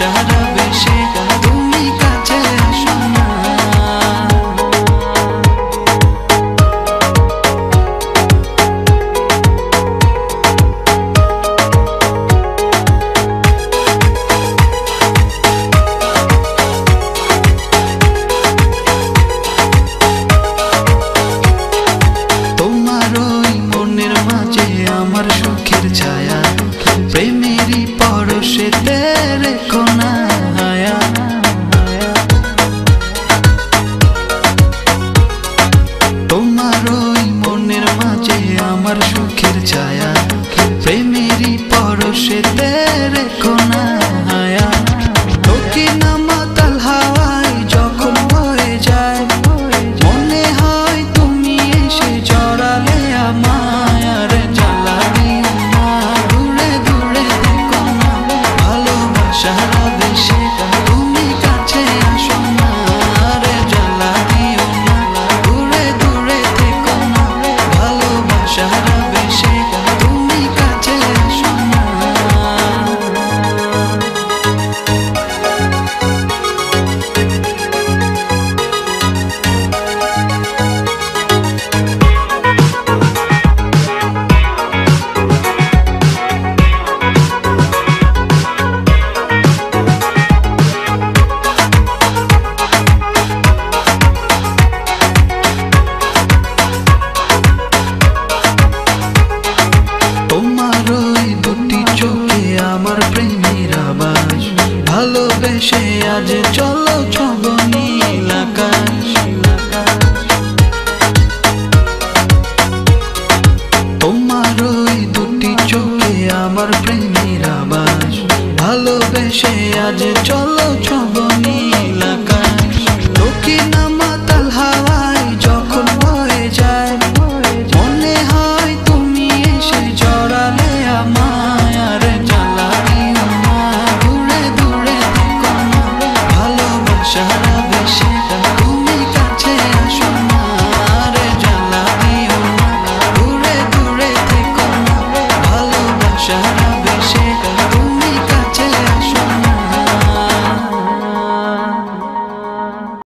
ভালোবাসার বেশে তুমি কাছে আসো না। আমার সুখের ছায়া প্রেমেরই পরশেতে রেখো না হায়া। তোমার ওই মনের মাঝে আমার সুখের ছায়া প্রেমেরই পরশেতে রেখো না হায়া। তোকে না মাতাল হাওয়ায় যখন হয়ে যায় মনে হয় তুমি এসে জড়ালে আমায়। আর জ্বালা দিও না, দূরে দূরে থেকো না, ভালোবাসার বেশে তুমি কাছে আসো না। আর জ্বালা দিও না, দূরে দূরে থেকো না, ভালোবাসার বেশে তুমি কাছে আসো না। আমার প্রেমের আবাস ভালোবেসে আজ চলো ছব নীল আকাশ। তোমার ওই দুটি চোখে আমার প্রেমের আবাস ভালোবেসে আজ চলো ছব নীল